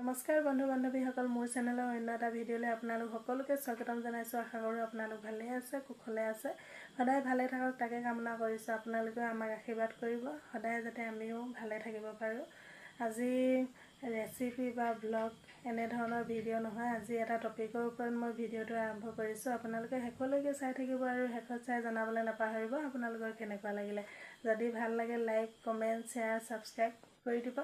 নমস্কাৰ বন্ধু বান্ধৱীসকল, মোৰ চেনেলৰ অন্য এটা ভিডিঅ'লৈ আপোনালোক সকলোকে স্বাগতম জনাইছোঁ। আশা কৰোঁ আপোনালোক ভালে আছে, কুশলে আছে, সদায় ভালে থাকক তাকে কামনা কৰিছোঁ। আপোনালোকেও আমাক আশীৰ্বাদ কৰিব, সদায় যাতে আমিও ভালে থাকিব পাৰোঁ। আজি ৰেচিপি বা ব্লগ এনেধৰণৰ ভিডিঅ' নহয়, আজি এটা টপিকৰ ওপৰত মই ভিডিঅ'টো আৰম্ভ কৰিছোঁ। আপোনালোকে শেষলৈকে চাই থাকিব আৰু শেষত চাই জনাবলৈ নাপাহৰিব আপোনালোকৰ কেনেকুৱা লাগিলে। যদি ভাল লাগে লাইক, কমেণ্ট, শ্বেয়াৰ, ছাবস্ক্ৰাইব কৰি দিব।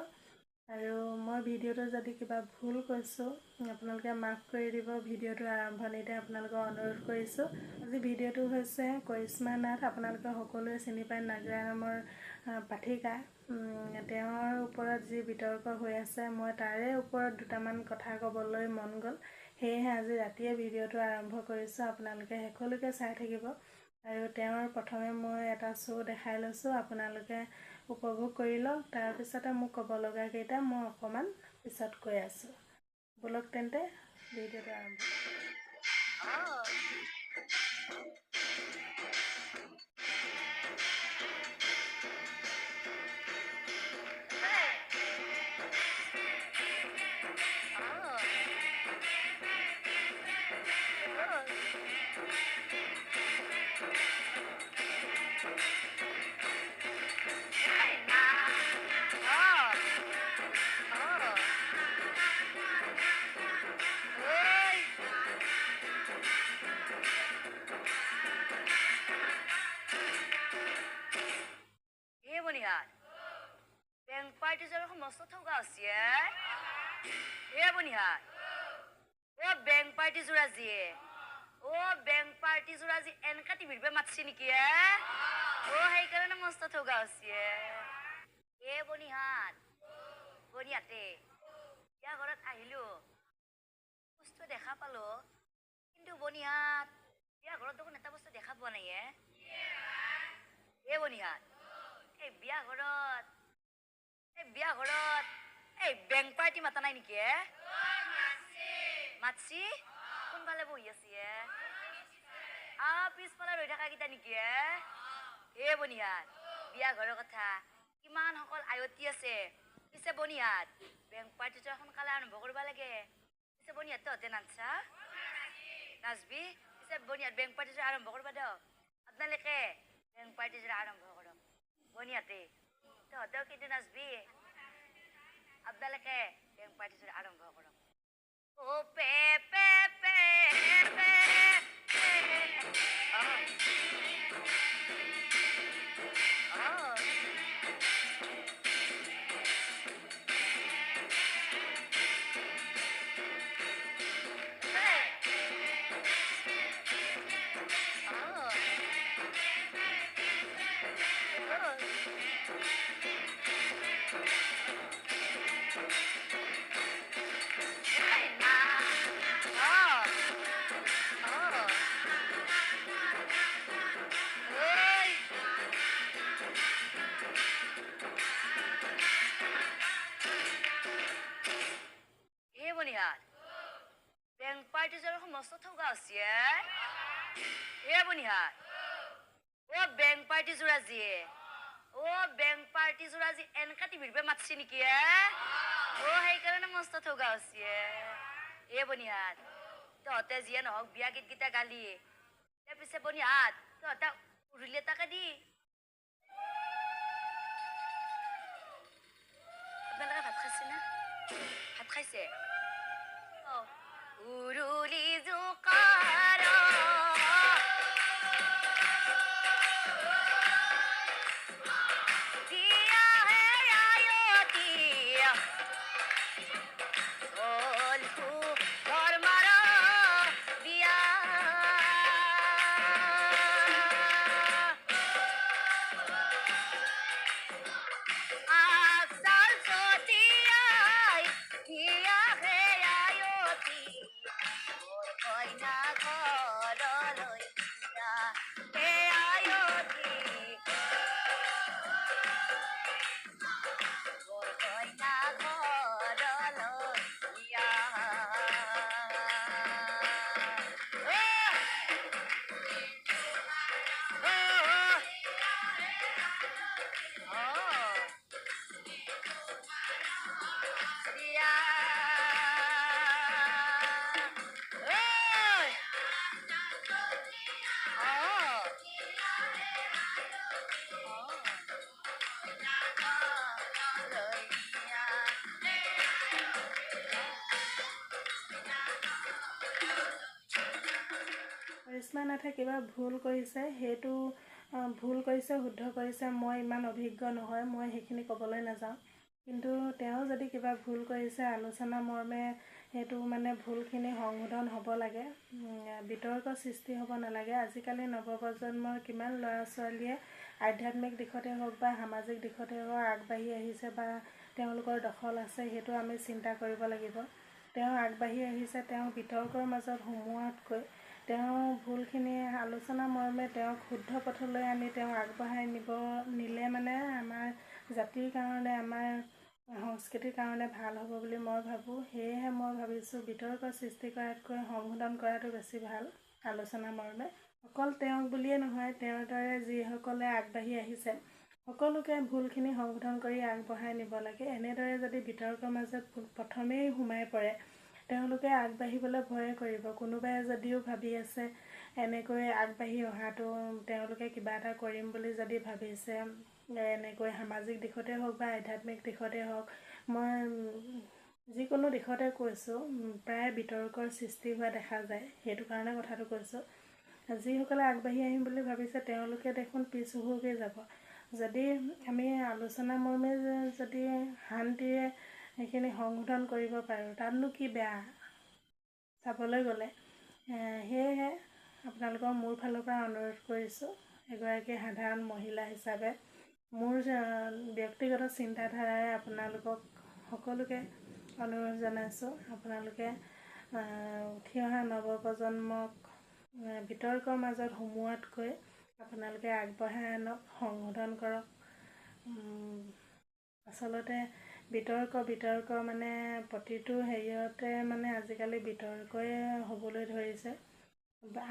আৰু মই ভিডিঅ'টো যদি কিবা ভুল কৈছোঁ আপোনালোকে মাফ কৰি দিব। ভিডিঅ'টোৰ আৰম্ভণিতে আপোনালোকক অনুৰোধ কৰিছোঁ। আজি ভিডিঅ'টো হৈছে কৰিশ্মা নাথ। আপোনালোকে সকলোৱে চিনি পায়, নাগৰা নামৰ পাঠিকা। তেওঁৰ ওপৰত যি বিতৰ্ক হৈ আছে, মই তাৰে ওপৰত দুটামান কথা ক'বলৈ মন গ'ল, সেয়েহে আজি ৰাতিয়ে ভিডিঅ'টো আৰম্ভ কৰিছোঁ। আপোনালোকে শেষলৈকে চাই থাকিব। আৰু তেওঁৰ প্ৰথমে মই এটা শ্ব' দেখাই লৈছোঁ, আপোনালোকে উপভোগ কৰি লওক। তাৰপিছতে মোক ক'ব লগাকেইটা মই অকণমান পিছত কৈ আছোঁ। বলক তেন্তে ভিডিঅ'টো আৰম্ভ Bang party sa ako mas tawag siya. Yeah, bunihan. Oh, bang party surazi. Oh, bang party surazi. Enkati bilbe matsi ni kiya. Oh, hey karena mas tawag siya. Yeah, bunihan. Bunihate. Ya gorat ahilu. Gusto dekha palo. Hindu bunihan. Ya gorat to ko neta gusto dekha po na ye. Yeah, bunihan. Hey, biya gorat. বিয়া ঘৰত এই বেং party মাতা নাই নেকি? মাতছি কোনফালে বহি আছে? পিছফালে ৰৈ থকা কেইটা নেকি? বনিহাত বিয়া ঘৰৰ কথা কিমান সকল আয়তি আছে। পিছে বনিহাত বেং পাৰ্টিটো সোনকালে আৰম্ভ কৰিব লাগে। পিছে বনিহাত তহঁতে নাচা নাচবি। পিছে বনিহাত বেং পাৰ্টিটো আৰম্ভ কৰিব দিয়ক। আপোনালোকে বেং পাৰ্টিটো আৰম্ভ কৰক। বনিহাতে তহঁতেও কিন্তু নাচবি। আপোনালোকে বেং পাৰ্টিটো আৰম্ভ কৰক। অ পে পে পে পে বেং পাৰ্টি যোৱাৰ সমস্ত থকা আছে। বনিহাত অ বেং পাৰ্টি যোৰাজি। বেং পাৰ্টি যোৰাজি এনেকা টিভিৰ মাতছি নেকি? সেইকাৰণে মস্ত থকা আছে। বনিহাত তহঁতে যিয়ে নহওক বিয়া গীত কেইটা গালি। পিছে বনিহাত তহঁতে উৰুলি এটাকে দি আপোনালোকে ভাত খাইছে না? ভাত খাইছে? উৰুলি জোকাৰ দিয়া হে আয়তি অলকু ধৰ্মাৰ বিয়া। আকসাল চতিয়াই দিয়া হে আয়তি কইনা ঘৰলৈ বিয়া। আয়তি কইনা ঘৰলৈ বিয়া। কৰিশ্মা নাথে কিবা ভুল কৰিছে, সেইটো ভুল কৰিছে শুদ্ধ কৰিছে মই ইমান অভিজ্ঞ নহয়, মই সেইখিনি ক'বলৈ নাযাওঁ। কিন্তু তেওঁ যদি কিবা ভুল কৰিছে আলোচনা মৰ্মে সেইটো মানে ভুলখিনি সংশোধন হ'ব লাগে, বিতৰ্ক সৃষ্টি হ'ব নালাগে। আজিকালি নৱপ্ৰজন্মৰ কিমান ল'ৰা ছোৱালীয়ে আধ্যাত্মিক দিশতে হওক বা সামাজিক দিশতে হওক আগবাঢ়ি আহিছে বা তেওঁলোকৰ দখল আছে, সেইটো আমি চিন্তা কৰিব লাগিব। তেওঁ আগবাঢ়ি আহিছে, তেওঁ বিতৰ্কৰ মাজত সোমোৱাতকৈ তেওঁ ভুলখিনি আলোচনা মৰ্মে তেওঁক শুদ্ধ পথলৈ আনি তেওঁ আগবঢ়াই নিলে মানে আমাৰ জাতিৰ কাৰণে, আমাৰ সংস্কৃতিৰ কাৰণে ভাল হ'ব বুলি মই ভাবোঁ। সেয়েহে মই ভাবিছোঁ বিতৰ্ক সৃষ্টি কৰাতকৈ সংশোধন কৰাটো বেছি ভাল আলোচনা মৰ্মে। অকল তেওঁক বুলিয়ে নহয়, তেওঁৰ দৰে যিসকলে আগবাঢ়ি আহিছে সকলোকে ভুলখিনি সংশোধন কৰি আগবঢ়াই নিব লাগে। এনেদৰে যদি বিতৰ্কৰ মাজত প্ৰথমেই সোমাই পৰে তেওঁলোকে আগবাঢ়িবলৈ ভয়ে কৰিব। কোনোবাই যদিও ভাবি আছে এনেকৈ আগবাঢ়ি অহাটো, তেওঁলোকে কিবা এটা কৰিম বুলি যদি ভাবিছে, এনেকৈ সামাজিক দিশতে হওক বা আধ্যাত্মিক দিশতে হওক, মই যিকোনো দিশতে কৈছোঁ, প্ৰায় বিতৰ্কৰ সৃষ্টি হোৱা দেখা যায়। সেইটো কাৰণে কথাটো কৈছোঁ। যিসকলে আগবাঢ়ি আহিম বুলি ভাবিছে তেওঁলোকে দেখোন পিছ হুহুকি যাব। যদি আমি আলোচনা মৰ্মে যদি শান্তিৰে সেইখিনি সংশোধন কৰিব পাৰোঁ, তাতনো কি বেয়া চাবলৈ গ'লে। সেয়েহে আপোনালোকক মোৰ ফালৰ পৰা অনুৰোধ কৰিছোঁ, এগৰাকী সাধাৰণ মহিলা হিচাপে মোৰ ব্যক্তিগত চিন্তাধাৰাৰে আপোনালোকক সকলোকে অনুৰোধ জনাইছোঁ, আপোনালোকে উঠি অহা নৱপ্ৰজন্মক বিতৰ্কৰ মাজত সোমোৱাতকৈ আপোনালোকে আগবঢ়াই আনক, সংশোধন কৰক। আচলতে বিতৰ্ক মানে প্ৰতিটো হেৰিয়তে মানে আজিকালি বিতৰ্কই হ'বলৈ ধৰিছে।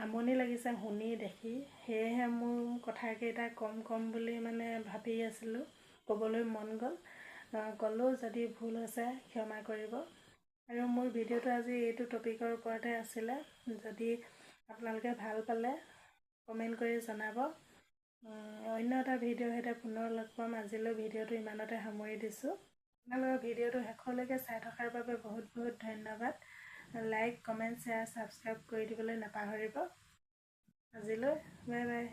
আমনি লাগিছে শুনি দেখি, সেয়েহে মোৰ কথাকেইটা কম বুলি মানে ভাবি আছিলোঁ, ক'বলৈ মন গ'ল, ক'লোঁ। যদি ভুল হৈছে ক্ষমা কৰিব। আৰু মোৰ ভিডিঅ'টো আজি এইটো টপিকৰ ওপৰতে আছিলে। যদি আপোনালোকে ভাল পালে কমেণ্ট কৰি জনাব। অন্য এটা ভিডিঅ'ৰ সৈতে পুনৰ লগ পাম। আজিলৈ ভিডিঅ'টো ইমানতে সামৰি দিছোঁ। আপোনালোকৰ ভিডিঅ'টো শেষলৈকে চাই থকাৰ বাবে বহুত বহুত ধন্যবাদ। লাইক, কমেণ্ট, শ্বেয়াৰ, ছাবস্ক্ৰাইব কৰি দিবলৈ নাপাহৰিব। আজিলৈ বাই বাই।